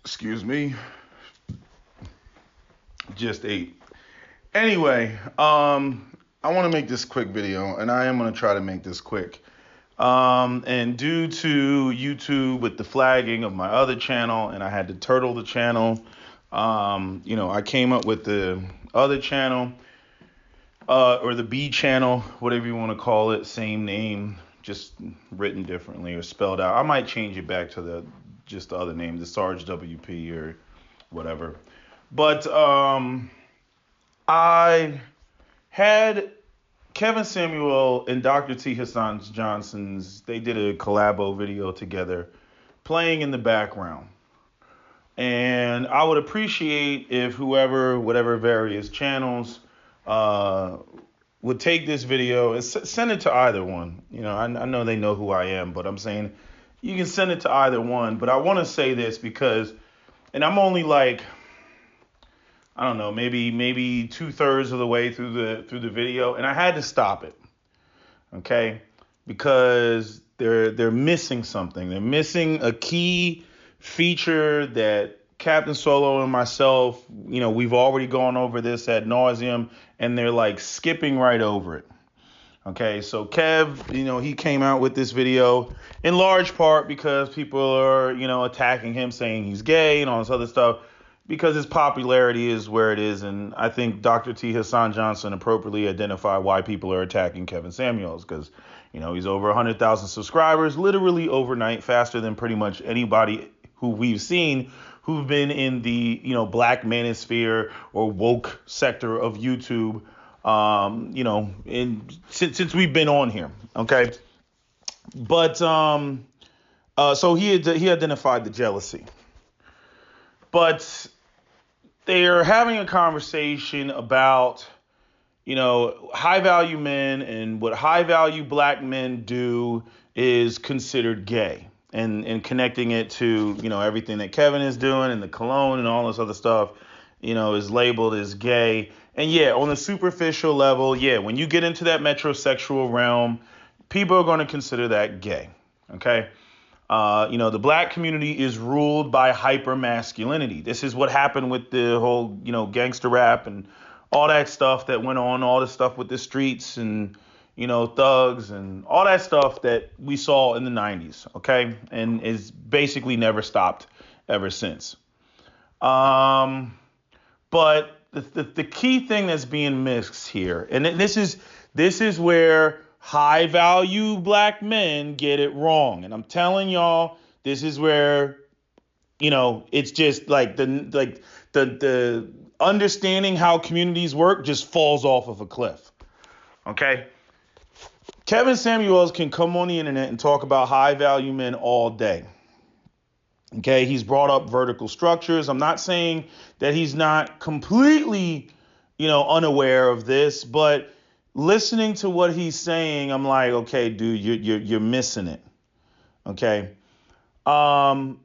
Excuse me. Just ate. Anyway, I want to make this quick video, and I am going to try to make this quick. And due to YouTube with the flagging of my other channel, and I had to turtle the channel, I came up with the other channel, or the B channel, whatever you want to call it, same name, just written differently or spelled out. I might change it back to the other name, the Sarge WP or whatever. But I had Kevin Samuel and Dr. T. Hassan Johnson's, they did a collabo video together playing in the background. And I would appreciate if whoever, whatever various channels, would take this video and send it to either one. I know they know who I am, but I'm saying you can send it to either one. But I want to say this because, and I'm only like, I don't know, maybe 2/3 of the way through the video, and I had to stop it, okay, because they're missing something. They're missing a key feature that Captain Solo and myself, we've already gone over this ad nauseum, and they're like skipping right over it. Okay, so Kev, he came out with this video in large part because people are, attacking him, saying he's gay and all this other stuff, because his popularity is where it is. And I think Dr. T. Hassan Johnson appropriately identified why people are attacking Kevin Samuels, because, he's over 100,000 subscribers, literally overnight, faster than pretty much anybody who we've seen who've been in the, black manosphere or woke sector of YouTube, since we've been on here. Okay. But so he identified the jealousy. But they are having a conversation about, high value men, and what high value black men do is considered gay, and connecting it to, everything that Kevin is doing and the cologne and all this other stuff, is labeled as gay. And yeah, on the superficial level, yeah, when you get into that metrosexual realm, people are going to consider that gay. Okay. The black community is ruled by hyper masculinity. This is what happened with the whole, gangster rap and all that stuff that went on, all the stuff with the streets and, thugs and all that stuff that we saw in the 90s. Okay. And is basically never stopped ever since. But the key thing that's being mixed here, and this is where high value black men get it wrong. And I'm telling y'all, this is where, it's just like the understanding how communities work just falls off of a cliff. Okay. Kevin Samuels can come on the internet and talk about high value men all day. Okay. He's brought up vertical structures. I'm not saying that he's not completely, unaware of this, but listening to what he's saying, I'm like, okay, dude, you're missing it. Okay. Dr.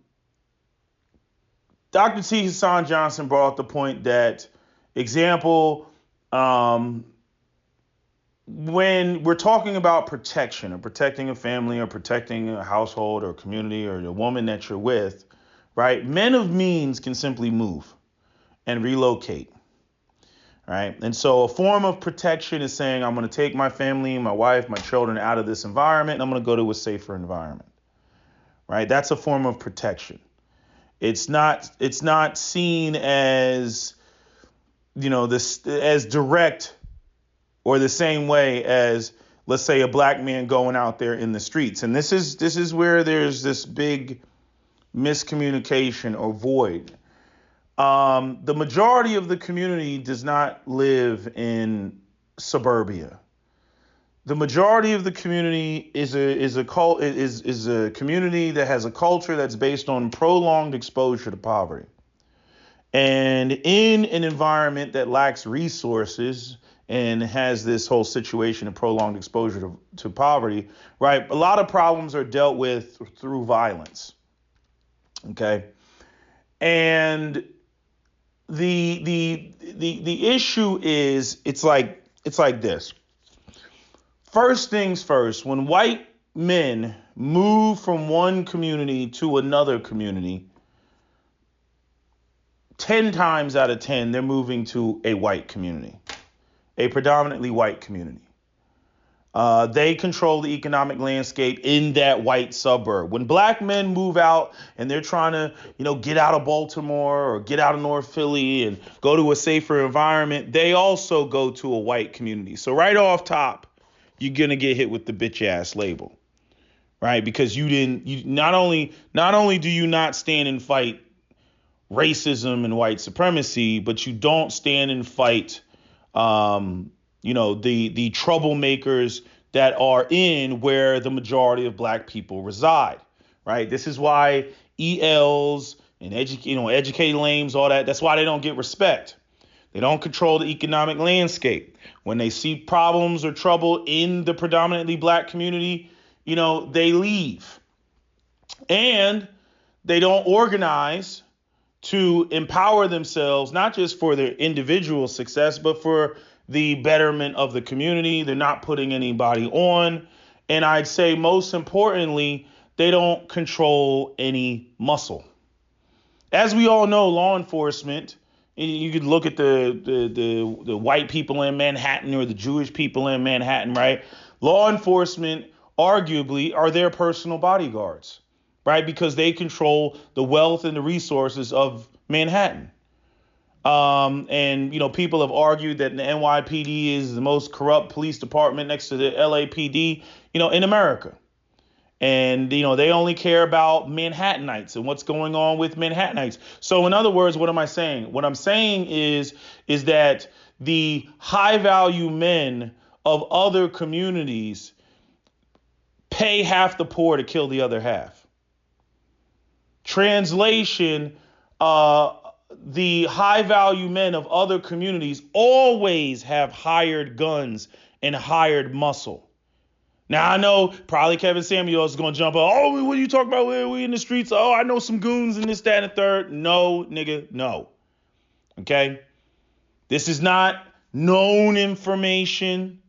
T. Hassan Johnson brought up the point that, example, when we're talking about protection or protecting a family or protecting a household or community or the woman that you're with, right? Men of means can simply move and relocate. Right. And so a form of protection is saying, I'm going to take my family, my wife, my children out of this environment, and I'm going to go to a safer environment. Right. That's a form of protection. It's not seen as, this as direct or the same way as, let's say, a black man going out there in the streets. And this is where there's this big miscommunication or void. The majority of the community does not live in suburbia. The majority of the community is a community that has a culture that's based on prolonged exposure to poverty. And in an environment that lacks resources and has this whole situation of prolonged exposure to poverty, right? A lot of problems are dealt with through violence. Okay. And the issue is, it's like this. First things first, when white men move from one community to another community, 10 times out of 10, they're moving to a white community, a predominantly white community. They control the economic landscape in that white suburb. When black men move out and they're trying to, get out of Baltimore or get out of North Philly and go to a safer environment, they also go to a white community. So right off top, you're gonna get hit with the bitch ass label, right? Because you not only do you not stand and fight racism and white supremacy, but you don't stand and fight, the troublemakers that are in where the majority of black people reside, right? This is why ELs and educated lames, all that. That's why they don't get respect. They don't control the economic landscape. When they see problems or trouble in the predominantly black community, they leave. And they don't organize to empower themselves, not just for their individual success, but for the betterment of the community. They're not putting anybody on. And I'd say most importantly, they don't control any muscle. As we all know, law enforcement, you could look at the white people in Manhattan or the Jewish people in Manhattan, right? Law enforcement arguably are their personal bodyguards, right? Because they control the wealth and the resources of Manhattan. People have argued that the NYPD is the most corrupt police department next to the LAPD, in America. And, they only care about Manhattanites and what's going on with Manhattanites. So in other words, what am I saying? What I'm saying is that the high value men of other communities pay half the poor to kill the other half. Translation, the high value men of other communities always have hired guns and hired muscle. Now, I know probably Kevin Samuels is going to jump up. Oh, what are you talking about? We in the streets. Oh, I know some goons and this, that, and the third. No, nigga, no. Okay? This is not known information.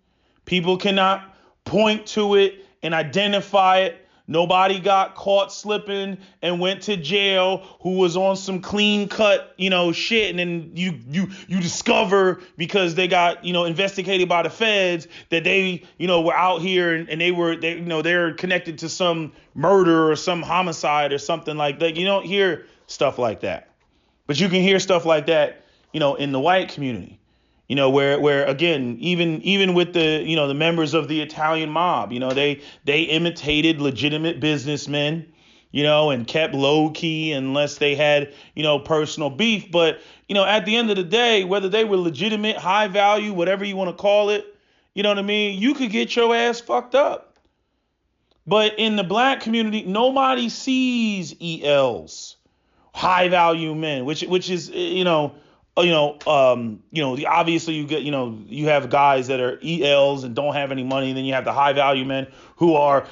People cannot point to it and identify it. Nobody got caught slipping and went to jail who was on some clean cut, shit. And then you discover because they got, investigated by the feds that they, were out here and they're connected to some murder or some homicide or something like that. You don't hear stuff like that. But you can hear stuff like that, in the white community. Where again, even with the, the members of the Italian mob, they imitated legitimate businessmen, and kept low key unless they had, personal beef. But, at the end of the day, whether they were legitimate, high value, whatever you want to call it, you know what I mean? You could get your ass fucked up. But in the black community, nobody sees ELs, high value men, which is, obviously you get, you have guys that are ELs and don't have any money. And then you have the high value men who are,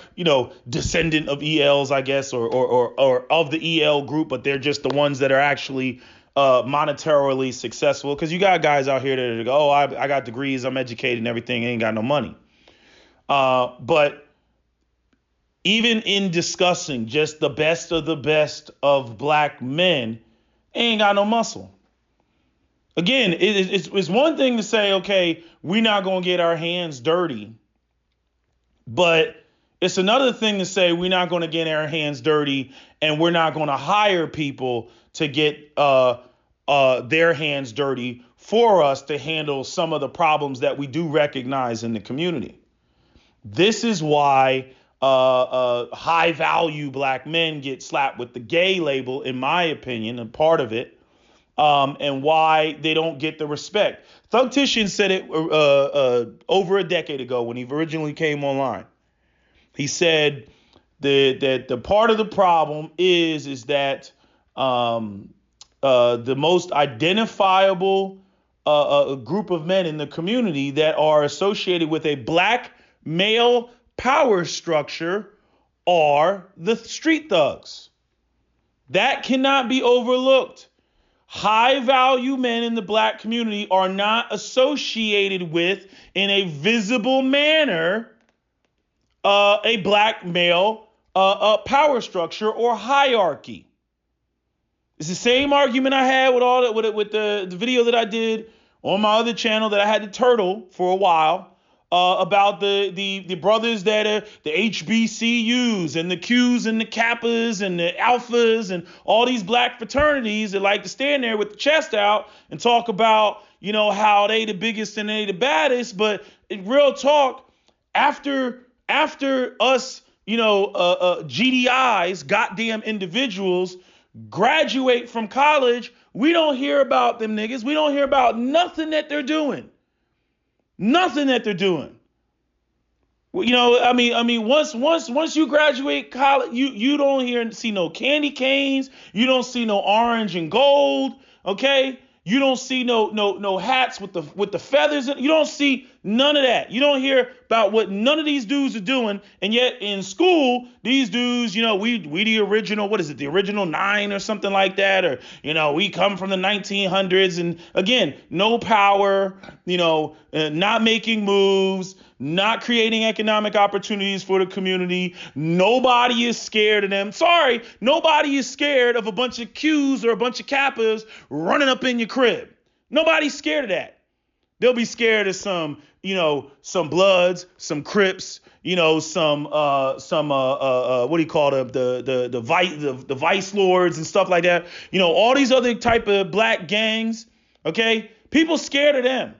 descendant of ELs, I guess, or of the EL group, but they're just the ones that are actually monetarily successful. Because you got guys out here that go, oh, I got degrees, I'm educated and everything, ain't got no money. But even in discussing just the best of black men, ain't got no muscle. Again, it's one thing to say, okay, we're not going to get our hands dirty. But it's another thing to say we're not going to get our hands dirty and we're not going to hire people to get their hands dirty for us to handle some of the problems that we do recognize in the community. This is why high value black men get slapped with the gay label, in my opinion, and part of it. And why they don't get the respect. Thugtician said it over a decade ago when he originally came online. He said that the part of the problem is that the most identifiable group of men in the community that are associated with a black male power structure are the street thugs. That cannot be overlooked. High value men in the black community are not associated with, in a visible manner, a black male power structure or hierarchy. It's the same argument I had with all that with the video that I did on my other channel that I had to turtle for a while about the brothers that are the HBCUs and the Qs and the Kappas and the Alphas and all these black fraternities that like to stand there with the chest out and talk about, how they the biggest and they the baddest. But in real talk, after us, GDIs, goddamn individuals, graduate from college, we don't hear about them niggas. We don't hear about nothing that they're doing. Nothing that they're doing. Once you graduate college, you don't see no candy canes. You don't see no orange and gold. Okay. You don't see no hats with the feathers. You don't see none of that. You don't hear about what none of these dudes are doing. And yet in school, these dudes, we the original, what is it? The original 9 or something like that. Or, we come from the 1900s. And again, no power, not making moves, not creating economic opportunities for the community. Nobody is scared of them. Sorry, nobody is scared of a bunch of Qs or a bunch of Kappas running up in your crib. Nobody's scared of that. They'll be scared of some Bloods, some Crips, some what do you call them? The Vice Lords and stuff like that. All these other type of black gangs. Okay, people scared of them.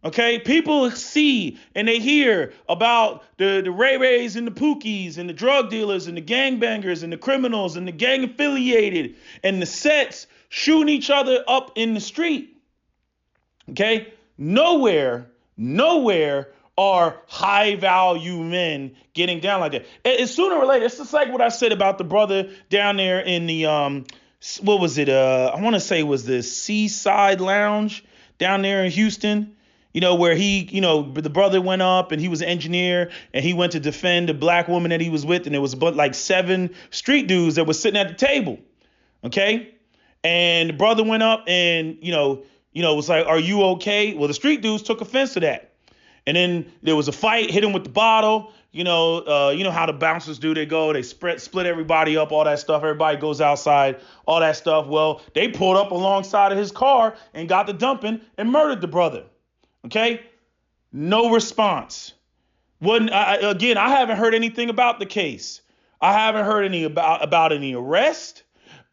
Okay, people see and they hear about the Ray Rays and the Pookies and the drug dealers and the gangbangers and the criminals and the gang affiliated and the sets shooting each other up in the street. Okay, nowhere are high value men getting down like that. It's sooner or later. It's just like what I said about the brother down there in the what was it? I want to say it was the Seaside Lounge down there in Houston. Where the brother went up and he was an engineer and he went to defend a black woman that he was with. And there was like 7 street dudes that were sitting at the table. Okay. And the brother went up and, was like, "Are you okay?" Well, the street dudes took offense to that. And then there was a fight, hit him with the bottle. You know how the bouncers do. They go, they split everybody up, all that stuff. Everybody goes outside, all that stuff. Well, they pulled up alongside of his car and got the dumping and murdered the brother. Okay, no response. I haven't heard anything about the case. I haven't heard about any arrest.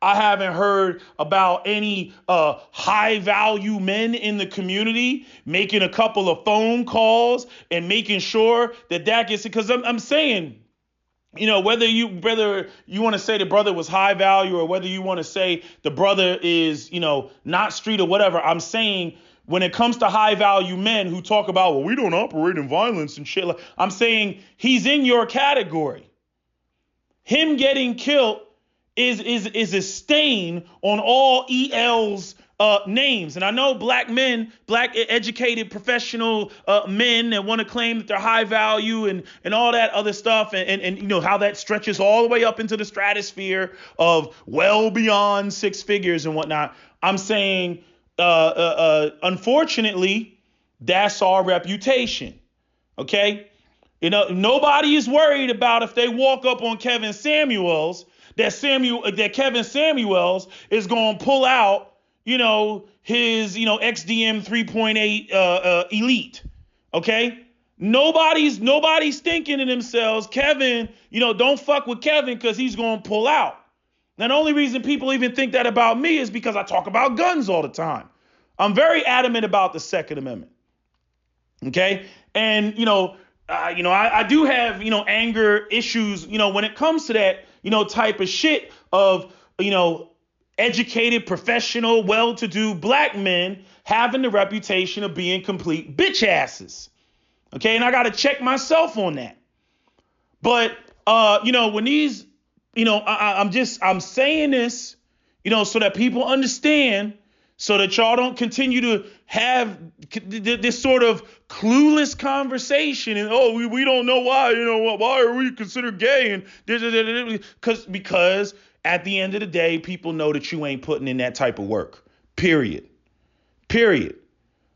I haven't heard about any high value men in the community making a couple of phone calls and making sure that gets it. Because I'm saying, whether you want to say the brother was high value or whether you want to say the brother is, not street or whatever, I'm saying, when it comes to high value men who talk about, well, we don't operate in violence and shit, I'm saying he's in your category. Him getting killed is a stain on all EL's names. And I know black men, black educated professional men that want to claim that they're high value and all that other stuff. And how that stretches all the way up into the stratosphere of well beyond 6 figures and whatnot. I'm saying, unfortunately, that's our reputation. Okay. Nobody is worried about if they walk up on Kevin Samuels, that Kevin Samuels is going to pull out, his, XDM 3.8 Elite. Okay. Nobody's thinking to themselves, Kevin, don't fuck with Kevin because he's going to pull out. Now, the only reason people even think that about me is because I talk about guns all the time. I'm very adamant about the Second Amendment. Okay. And, I do have, anger issues, when it comes to that, type of shit of, educated, professional, well-to-do black men having the reputation of being complete bitch asses. Okay. And I got to check myself on that. But, when these, I'm saying this, so that people understand, so that y'all don't continue to have this sort of clueless conversation and, we don't know why, why are we considered gay? And because at the end of the day, people know that you ain't putting in that type of work, period.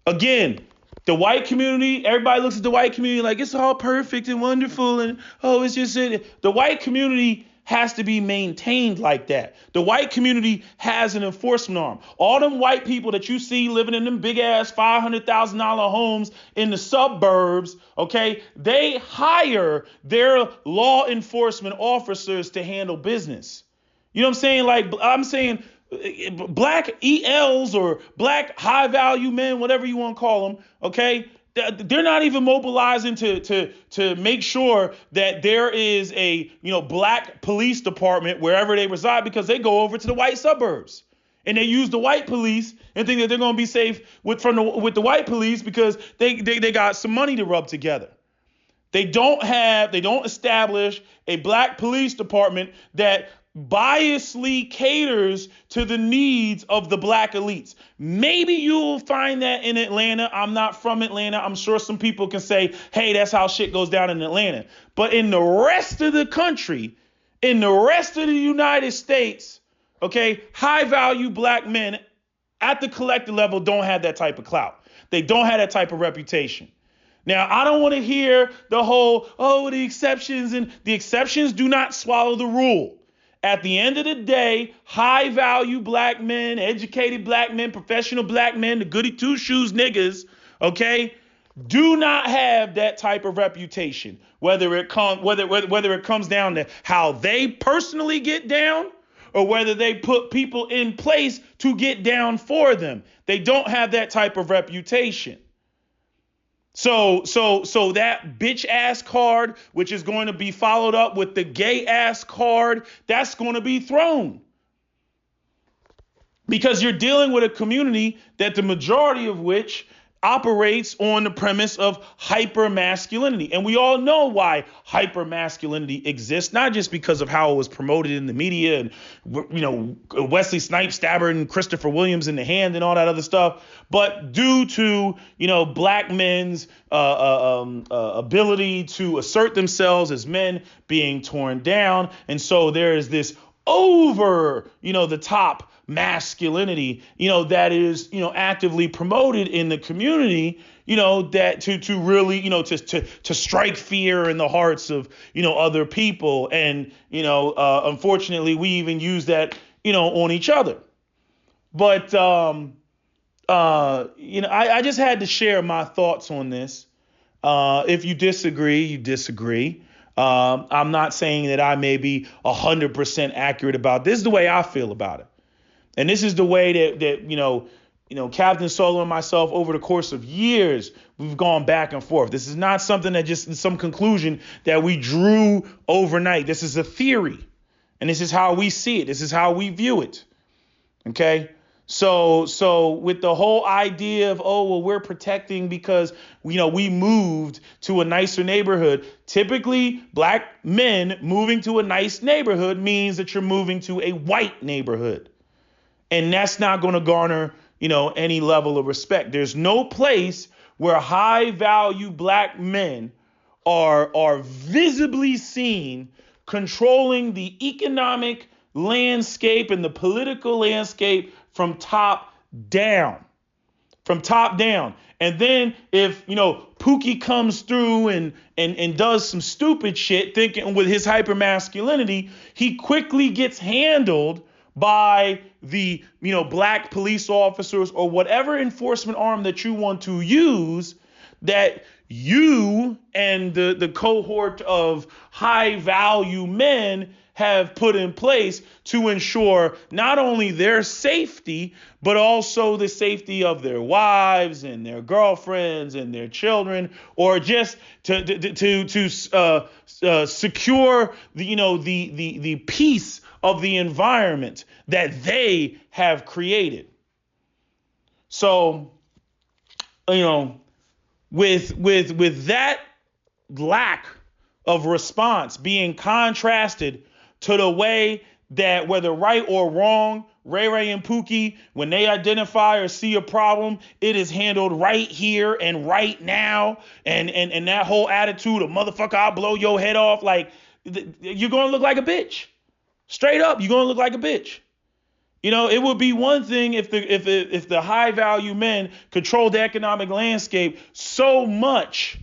Again, the white community, everybody looks at the white community like it's all perfect and wonderful. And, it's just it. The white community has to be maintained like that. The white community has an enforcement arm. All them white people that you see living in them big ass $500,000 homes in the suburbs, okay, they hire their law enforcement officers to handle business. You know what I'm saying? Like, I'm saying black ELs or black high value men, whatever you want to call them, okay? They're not even mobilizing to make sure that there is a black police department wherever they reside, because they go over to the white suburbs and they use the white police and think that they're going to be safe with the white police because they got some money to rub together. They don't establish a black police department that biasly caters to the needs of the black elites. Maybe you'll find that in Atlanta. I'm not from Atlanta. I'm sure some people can say, hey, that's how shit goes down in Atlanta. But in the rest of the country, in the rest of the United States, okay, high value black men at the collective level don't have that type of clout. They don't have that type of reputation. Now, I don't want to hear the whole, the exceptions, and the exceptions do not swallow the rule. At the end of the day, high value black men, educated black men, professional black men, the goody two shoes niggas, okay, do not have that type of reputation. Whether it comes down to how they personally get down or whether they put people in place to get down for them, they don't have that type of reputation. So that bitch ass card, which is going to be followed up with the gay ass card, that's going to be thrown. Because you're dealing with a community that the majority of which operates on the premise of hyper-masculinity. And we all know why hyper-masculinity exists, not just because of how it was promoted in the media and, Wesley Snipes stabbing Christopher Williams in the hand and all that other stuff, but due to, black men's ability to assert themselves as men being torn down. And so there is this over, the top masculinity, that is, actively promoted in the community, that to really, to strike fear in the hearts of, other people. And, unfortunately, we even use that, on each other. But, I just had to share my thoughts on this. If you disagree, you disagree. I'm not saying that I may be 100% accurate about this. This is the way I feel about it. And this is the way that Captain Solo and myself over the course of years, we've gone back and forth. This is not something that just some conclusion that we drew overnight. This is a theory. And this is how we see it. This is how we view it. Okay. So with the whole idea of, we're protecting because, we moved to a nicer neighborhood. Typically, black men moving to a nice neighborhood means that you're moving to a white neighborhood. And that's not going to garner, any level of respect. There's no place where high value black men are visibly seen controlling the economic landscape and the political landscape from top down. And then if, Pookie comes through and does some stupid shit, thinking with his hypermasculinity, he quickly gets handled by the, black police officers or whatever enforcement arm that you want to use, that you and the cohort of high value men have put in place to ensure not only their safety, but also the safety of their wives and their girlfriends and their children, or just to secure the peace of the environment that they have created. So, with that lack of response being contrasted to the way that, whether right or wrong, Ray Ray and Pookie, when they identify or see a problem, it is handled right here and right now. And that whole attitude of motherfucker, I'll blow your head off. Like, you're going to look like a bitch. Straight up, you're going to look like a bitch. It would be one thing if the high value men control the economic landscape so much,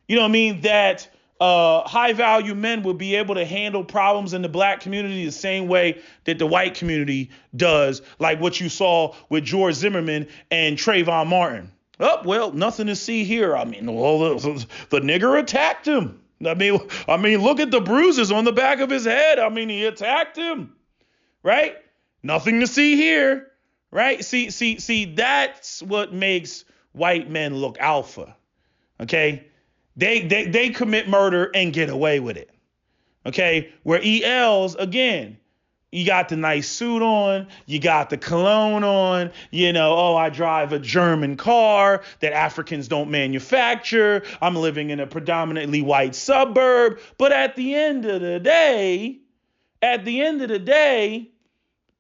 that high value men will be able to handle problems in the black community the same way that the white community does, like what you saw with George Zimmerman and Trayvon Martin. Oh, well, nothing to see here. I mean, well, the nigger attacked him. I mean, look at the bruises on the back of his head. I mean, he attacked him, right? Nothing to see here, right? See, that's what makes white men look alpha, okay? They commit murder and get away with it. Okay. Where ELs, again, you got the nice suit on, you got the cologne on, oh, I drive a German car that Africans don't manufacture. I'm living in a predominantly white suburb. But at the end of the day,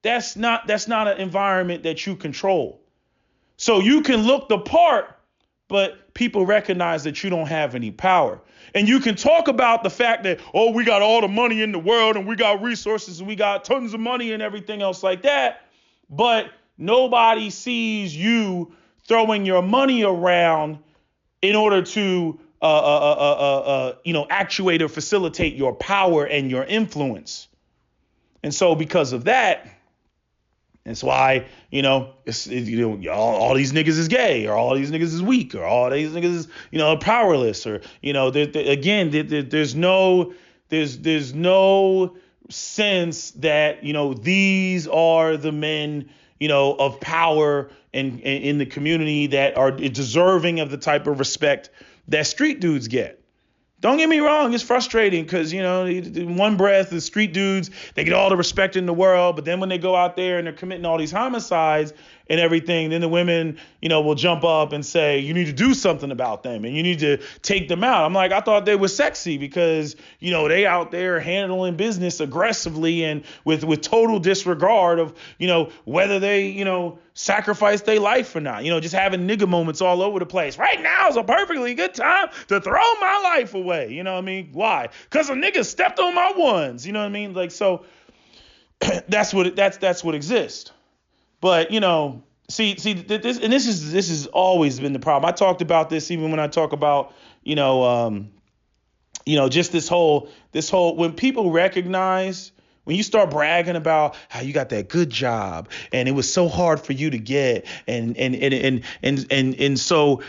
that's not an environment that you control. So you can look the part, but people recognize that you don't have any power. And you can talk about the fact that, oh, we got all the money in the world and we got resources and we got tons of money and everything else like that. But nobody sees you throwing your money around in order to, actuate or facilitate your power and your influence. And so because of that, that's why, all these niggas is gay, or all these niggas is weak, or all these niggas is, powerless, or, there's no sense that, these are the men, of power and in the community that are deserving of the type of respect that street dudes get. Don't get me wrong, it's frustrating because, in one breath, the street dudes, they get all the respect in the world. But then when they go out there and they're committing all these homicides and everything, then the women, will jump up and say, you need to do something about them and you need to take them out. I'm like, I thought they were sexy because, they out there handling business aggressively and with total disregard of, whether they, sacrifice their life or not, just having nigga moments all over the place. Right now is a perfectly good time to throw my life away. You know what I mean? Why? Because a nigga stepped on my ones. You know what I mean? Like, so that's what exists. But, this has always been the problem. I talked about this even when I talk about, just this whole, when people recognize, when you start bragging about how you got that good job and it was so hard for you to get and so,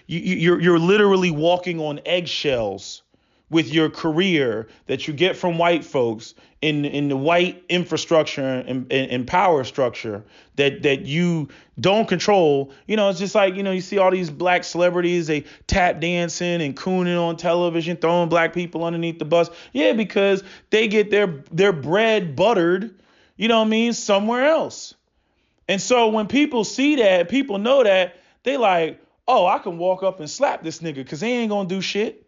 you're literally walking on eggshells with your career that you get from white folks in the white infrastructure and power structure that you don't control. It's just like, you see all these black celebrities, they tap dancing and cooning on television, throwing black people underneath the bus. Yeah, because they get their bread buttered, somewhere else. And so when people see that, people know that, they like, oh, I can walk up and slap this nigga because he ain't gonna do shit.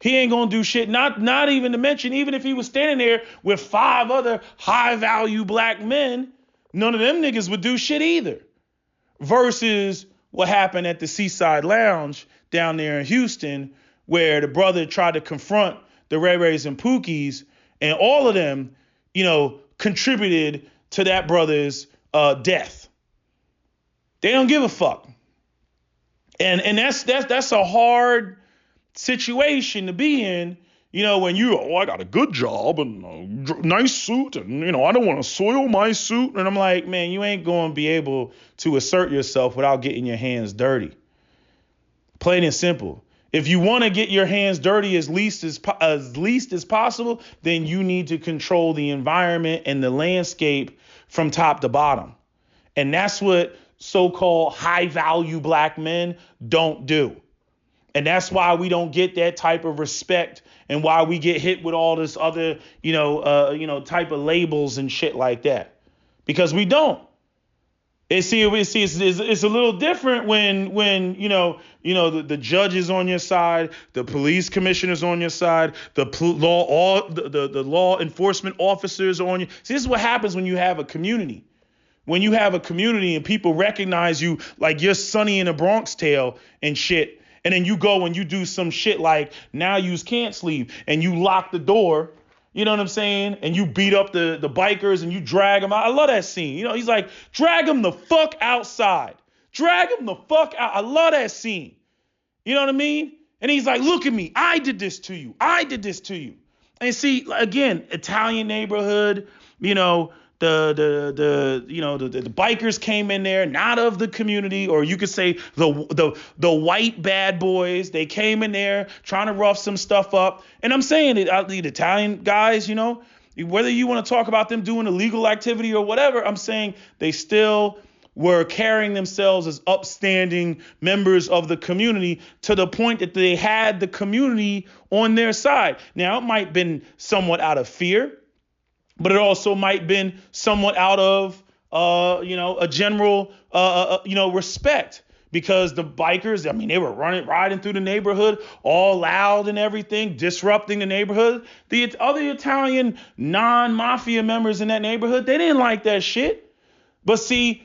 He ain't going to do shit. Not even to mention, even if he was standing there with 5 other high value black men, none of them niggas would do shit either. Versus what happened at the Seaside Lounge down there in Houston, where the brother tried to confront the Ray Rays and Pookies, and all of them, contributed to that brother's death. They don't give a fuck. And that's a hard situation to be in, when I got a good job and a nice suit and, I don't want to soil my suit. And I'm like, man, you ain't going to be able to assert yourself without getting your hands dirty. Plain and simple. If you want to get your hands dirty as least as possible, then you need to control the environment and the landscape from top to bottom. And that's what so-called high value black men don't do. And that's why we don't get that type of respect and why we get hit with all this other, type of labels and shit like that, because we don't. It's a little different when the judge is on your side, the police commissioner's on your side, the law enforcement officers are on you. See, this is what happens when you have a community. When you have a community and people recognize you like you're Sonny in a Bronx Tale and shit. And then you go and you do some shit like now you can't sleep and you lock the door, you know what I'm saying? And you beat up the bikers and you drag them out. I love that scene. He's like, drag them the fuck outside. Drag them the fuck out. I love that scene. You know what I mean? And he's like, look at me. I did this to you. I did this to you. And see, again, Italian neighborhood, you know, the bikers came in there, not of the community, or you could say the white bad boys. They came in there trying to rough some stuff up. And I'm saying it, the Italian guys, you know, whether you want to talk about them doing illegal activity or whatever, I'm saying they still were carrying themselves as upstanding members of the community to the point that they had the community on their side. Now, it might have been somewhat out of fear, but it also might have been somewhat out of, a general, respect. Because the bikers, I mean, they were riding through the neighborhood all loud and everything, disrupting the neighborhood. The other Italian non-mafia members in that neighborhood, they didn't like that shit. But see,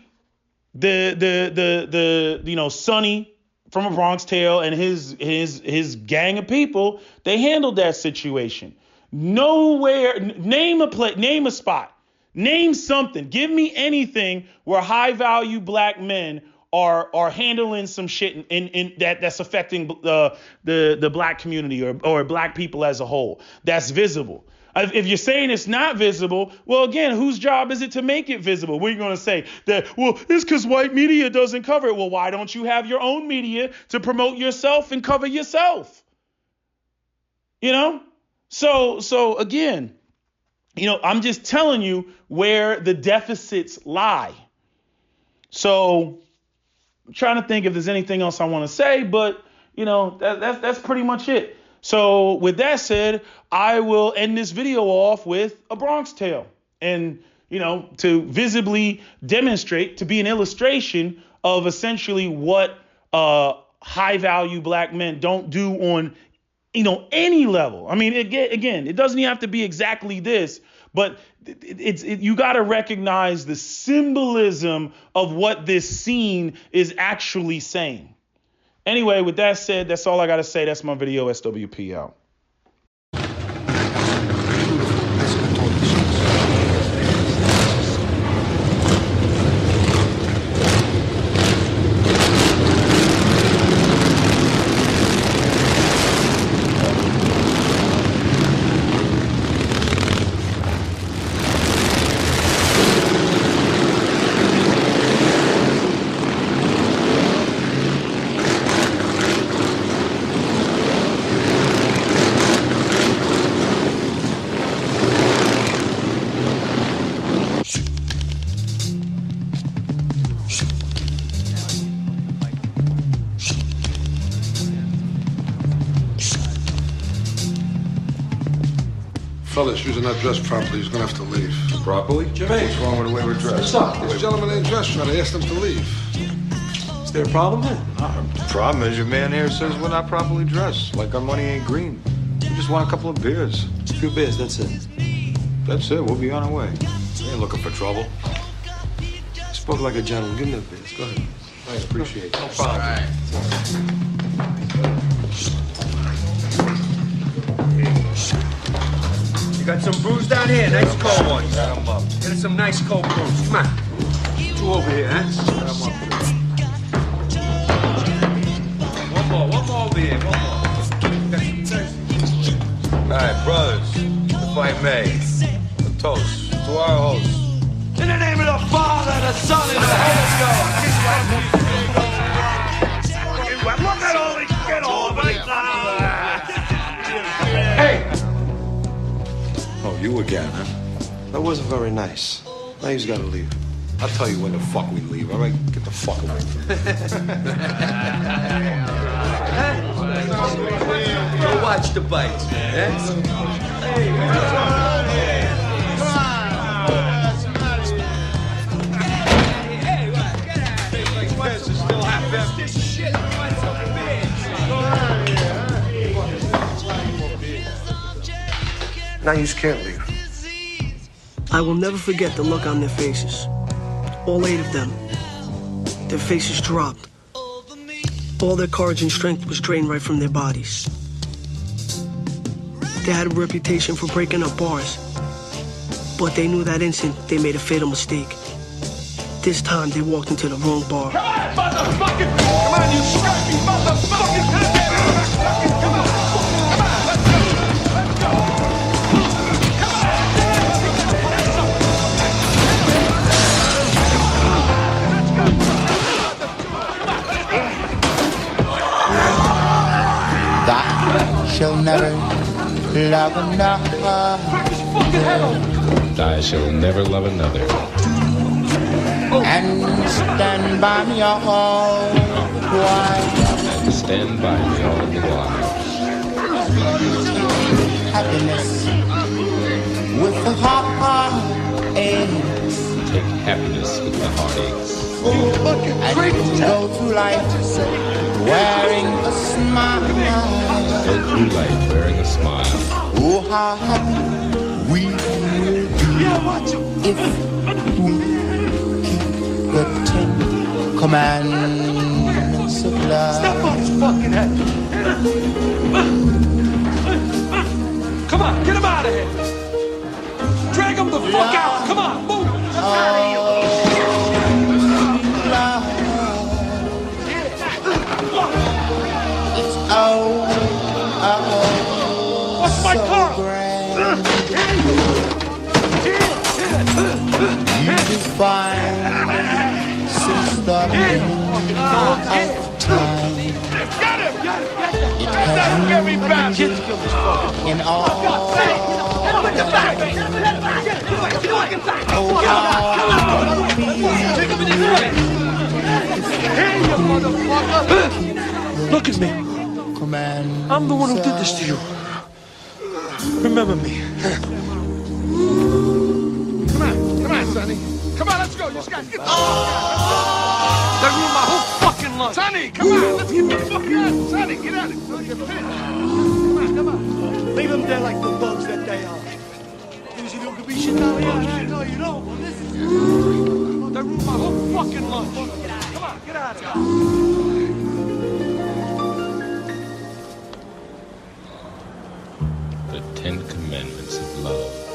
Sonny from A Bronx Tale and his gang of people, they handled that situation. Nowhere, name a spot, name something, give me anything where high value black men are handling some shit in that's affecting the black community or black people as a whole. That's visible. If you're saying it's not visible, well, again, whose job is it to make it visible? We're going to say that, well, it's because white media doesn't cover it. Well, why don't you have your own media to promote yourself and cover yourself? You know? So again, I'm just telling you where the deficits lie. So I'm trying to think if there's anything else I want to say, but that's pretty much it. So with that said, I will end this video off with A Bronx Tale and, to visibly demonstrate, to be an illustration of essentially what high value black men don't do on, any level. I mean, again, it doesn't even have to be exactly this, but you got to recognize the symbolism of what this scene is actually saying. Anyway, with that said, that's all I got to say. That's my video. SWP out. Fellas, you're not dressed properly. He's gonna have to leave. Properly? Jimmy. What's wrong with the way we're dressed? What's up? This gentleman ain't dressed right. I asked him to leave. Is there a problem then? The problem is your man here says we're not properly dressed. Like our money ain't green. We just want a couple of beers. A few beers, that's it. That's it. We'll be on our way. We ain't looking for trouble. Spoke like a gentleman. Give me the beers. Go ahead. I appreciate it. No problem. All right. Got some brews down here, nice cold ones. Get us some nice cold brews. Come on. Two over here, huh? One more over here, one more. All right, brothers, if I may, a toast to our host. In the name of the Father, the Son, and the Holy Ghost. Look at all these shit all right now. Hey! Oh, you again, huh? That wasn't very nice. Now he's got to leave. I'll tell you when the fuck we leave, all right? Get the fuck away from me. Go watch the bites, man. Hey, come on. Hey, what? Get out of here. This is still half empty. This shit. Now you can't leave. I will never forget the look on their faces. All 8 of them. Their faces dropped. All their courage and strength was drained right from their bodies. They had a reputation for breaking up bars, but they knew that instant they made a fatal mistake. This time they walked into the wrong bar. Come on, motherfucker! Come on, you scrappy motherfucker! never love another. I shall never love another. And stand by me all the while. And stand by me all the while. Happiness with the heartaches. Take happiness with the heartaches. And go through life wearing a smile. Go through life wearing a smile. Oh, how happy we will be if we keep the 10 commandments of love. Step on his fucking head. Come on, get him out of here. Drag him the fuck out. Come on, move. What's my car? You define since the beginning of time. Got him! It has Get me back! in all. Look at me. I'm the one who did this to you. Remember me. Come on, Sonny. Come on, let's go. You just got to get the That ruined my whole fucking life. Sonny, come on. Let's get the fuck out. Sonny, get out of here. Don't get pinned. Come on. Leave them there like the bugs that they are. Easy to be shit down here. No, you don't. Well, this is... That ruined my whole fucking life. Come on, get out of here. The 10 Commandments of Love.